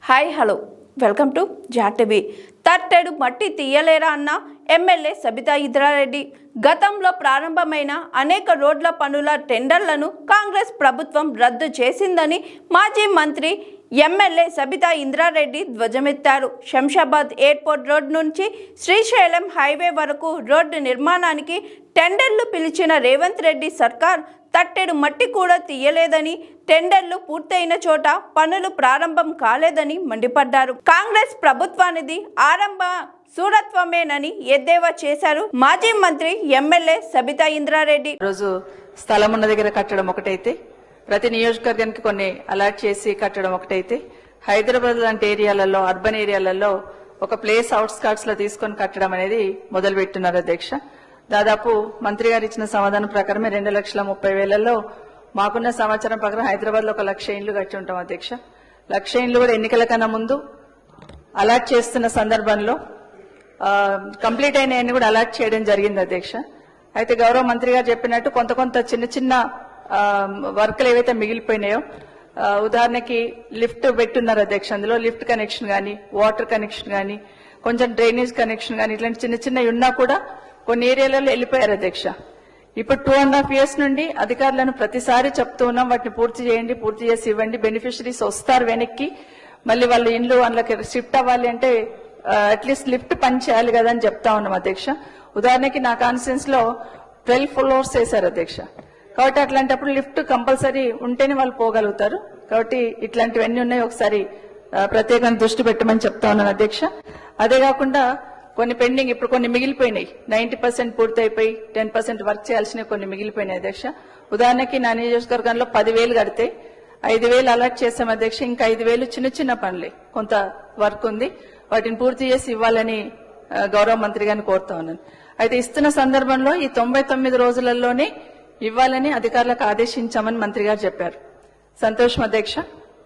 Hi hello welcome to జాటివి. తట్టెడు మట్టి తీయలేరా అన్న ఎమ్మెల్యే సబితా ఇంద్రారెడ్డి. గతంలో ప్రారంభమైన అనేక రోడ్ల పనుల టెండర్లను కాంగ్రెస్ ప్రభుత్వం రద్దు చేసిందని మాజీ మంత్రి ఎమ్మెల్యే సబితా ఇంద్రారెడ్డి ధ్వజమెత్తారు. శంషాబాద్ ఎయిర్పోర్ట్ రోడ్ నుంచి శ్రీశైలం హైవే వరకు రోడ్డు నిర్మాణానికి టెండర్లు పిలిచిన రేవంత్ రెడ్డి సర్కార్ తట్టెడు మట్టి కూడా తీయలేదని, టెండర్లు పూర్తయిన చోట పనులు ప్రారంభం కాలేదని మండిపడ్డారు. కాంగ్రెస్ ప్రభుత్వానిది ఆరంభ సూరత్వమేనని ఎద్దేవా చేశారు మాజీ మంత్రి ఎమ్మెల్యే సబితా ఇంద్రారెడ్డి. రోజు స్థలం ఉన్న దగ్గర కట్టడం ఒకటైతే, ప్రతి నియోజకవర్గానికి కొన్ని అలాట్ చేసి కట్టడం ఒకటైతే, హైదరాబాద్ లాంటి ఏరియాలలో, అర్బన్ ఏరియాలలో ఒక ప్లేస్ అవుట్స్కర్ట్స్ లో తీసుకొని కట్టడం అనేది మొదలు పెట్టున్నారు అధ్యక్ష. దాదాపు మంత్రి గారు ఇచ్చిన సమాధానం ప్రకారమే 2,30,000 మాకున్న సమాచారం ప్రకారం హైదరాబాద్ లో 1,00,000 ఇండ్లు కట్టి ఉంటాం అధ్యక్ష. 1,00,000 ఇండ్లు కూడా ఎన్నికల కన్నా ముందు అలాట్ చేస్తున్న సందర్భంలో కంప్లీట్ అయినాయని కూడా అలాట్ చేయడం జరిగింది అధ్యక్ష. అయితే గౌరవ మంత్రి గారు చెప్పినట్టు కొంత చిన్న చిన్న వర్క్లు ఏవైతే మిగిలిపోయినాయో, ఉదాహరణకి లిఫ్ట్ పెట్టున్నారు అధ్యక్ష. అందులో లిఫ్ట్ కనెక్షన్ గానీ, వాటర్ కనెక్షన్ గానీ, కొంచెం డ్రైనేజ్ కనెక్షన్ గానీ, ఇట్లాంటి చిన్న చిన్నవి ఉన్నా కూడా కొన్ని ఏరియాలలో వెళ్ళిపోయారు అధ్యక్ష. ఇప్పుడు 2.5 years నుండి అధికారులను ప్రతిసారి చెప్తూ ఉన్నాం, వాటిని పూర్తి చేయండి, పూర్తి చేసి ఇవ్వండి. బెనిఫిషరీస్ వస్తారు వెనక్కి, మళ్ళీ వాళ్ళు ఇండ్లు అందులోకి షిఫ్ట్ అవ్వాలి అంటే అట్లీస్ట్ లిఫ్ట్ పని చేయాలి కదా అని చెప్తా ఉన్నాం అధ్యక్ష. ఉదాహరణకి నా కాన్స్టిట్యూన్స్ లో 12 floors వేశారు అధ్యక్ష. కాబట్టి అట్లాంటప్పుడు లిఫ్ట్ కంపల్సరీ ఉంటేనే వాళ్ళు పోగలుగుతారు. కాబట్టి ఇట్లాంటివన్నీ ఉన్నాయి, ఒకసారి ప్రత్యేకంగా దృష్టి పెట్టమని చెప్తా ఉన్నాను అధ్యక్ష. అదే కాకుండా కొన్ని పెండింగ్, ఇప్పుడు కొన్ని మిగిలిపోయినాయి. 90% పూర్తయిపోయి 10% వర్క్ చేయాల్సినవి కొన్ని మిగిలిపోయినాయి అధ్యక్ష. ఉదాహరణకి నా నియోజకవర్గంలో 10,000 కడితే 5,000 అలాట్ చేశాం అధ్యక్ష. ఇంకా 5,000 చిన్న చిన్న పనులే, కొంత వర్క్ ఉంది, వాటిని పూర్తి చేసి ఇవ్వాలని గౌరవ మంత్రి గారిని కోరుతా ఉన్నాను. అయితే ఇస్తున్న సందర్భంలో ఈ 99 రోజులలోనే ఇవ్వాలని అధికారులకు ఆదేశించామని మంత్రి గారు చెప్పారు. సంతోషం అధ్యక్ష,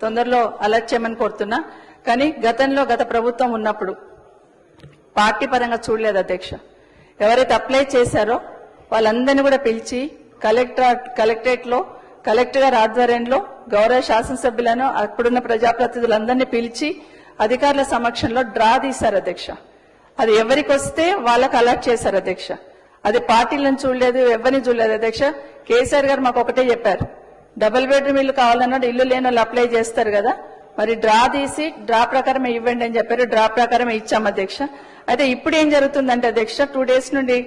తొందరలో అలాట్ చేయమని కోరుతున్నా. కానీ గత ప్రభుత్వం ఉన్నప్పుడు పార్టీ పరంగా చూడలేదు అధ్యక్ష. ఎవరైతే అప్లై చేశారో వాళ్ళందరినీ కూడా పిలిచి కలెక్టరేట్ లో కలెక్టర్ గారి ఆధ్వర్యంలో గౌరవ శాసనసభ్యులను, అప్పుడున్న ప్రజాప్రతినిధులందరినీ పిలిచి అధికారుల సమక్షంలో డ్రా తీశారు అధ్యక్ష. అది ఎవరికి వస్తే వాళ్ళకి అలాట్ చేశారు అధ్యక్ష. అది పార్టీలను చూడలేదు, ఎవరిని చూడలేదు అధ్యక్ష. కేసీఆర్ గారు మాకు ఒకటే చెప్పారు, డబుల్ బెడ్రూమ్ ఇల్లు కావాలన్నాడు, ఇల్లు లేని వాళ్ళు అప్లై చేస్తారు కదా, మరి డ్రా తీసి డ్రా ప్రకారమే ఇవ్వండి అని చెప్పారు. డ్రా ప్రకారమే ఇచ్చాం అధ్యక్ష. అయితే ఇప్పుడు ఏం జరుగుతుందంటే అధ్యక్ష, 2 days నుండి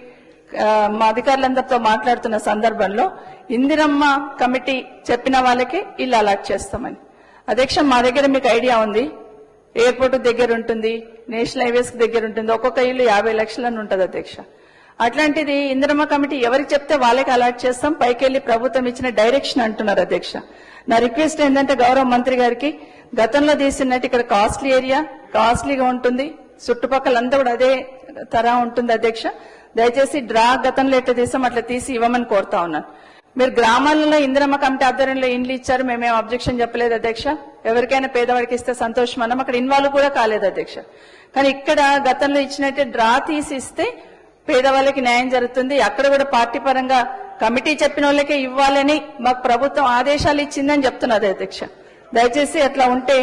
మా అధికారులందరితో మాట్లాడుతున్న సందర్భంలో ఇందిరమ్మ కమిటీ చెప్పిన వాళ్ళకి ఇల్లు అలాట్ చేస్తామని. అధ్యక్ష, మా దగ్గర మీకు ఐడియా ఉంది, ఎయిర్పోర్ట్ దగ్గర ఉంటుంది, నేషనల్ హైవేస్ దగ్గర ఉంటుంది, ఒక్కొక్క ఇల్లు 50 లక్షలని ఉంటుంది అధ్యక్ష. అట్లాంటిది ఇందిరమ్మ కమిటీ ఎవరికి చెప్తే వాళ్ళకి అలాట్ చేస్తాం, పైకెళ్లి ప్రభుత్వం ఇచ్చిన డైరెక్షన్ అంటున్నారు అధ్యక్ష. నా రిక్వెస్ట్ ఏంటంటే గౌరవ మంత్రి గారికి, గతంలో తీసినట్టు ఇక్కడ కాస్ట్లీ ఏరియా, కాస్ట్లీగా ఉంటుంది, చుట్టుపక్కలంతా కూడా అదే తరహా ఉంటుంది అధ్యక్ష. దయచేసి డ్రా గతంలో ఎట్లా తీసాం అట్లా తీసి ఇవ్వమని కోరుతా ఉన్నాను. మీరు గ్రామాలలో ఇందిరమ్మ కమిటీ ఆధ్వర్యంలో ఇండ్లు ఇచ్చారు, మేమేం అబ్జెక్షన్ చెప్పలేదు అధ్యక్ష. ఎవరికైనా పేదవాడికి ఇస్తే సంతోషం అన్నాం, అక్కడ ఇన్వాల్వ్ కూడా కాలేదు అధ్యక్ష. కానీ ఇక్కడ గతంలో ఇచ్చినట్టే డ్రా తీసి ఇస్తే పేదవాళ్ళకి న్యాయం జరుగుతుంది. అక్కడ కూడా పార్టీ పరంగా కమిటీ చెప్పిన వాళ్ళకే ఇవ్వాలని మాకు ప్రభుత్వం ఆదేశాలు ఇచ్చిందని చెప్తున్నది అధ్యక్ష. దయచేసి అట్లా ఉంటే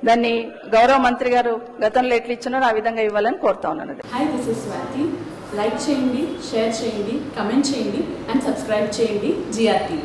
దాన్ని గౌరవ మంత్రి గారు గతంలో ఎట్లా ఇచ్చినారో ఆ విధంగా ఇవ్వాలని కోరుతా ఉన్నాను. Hi, this is Swathi. Like చేయండి, షేర్ చేయండి, కమెంట్ చేయండి అండ్ సబ్స్క్రైబ్ చేయండి GRTV.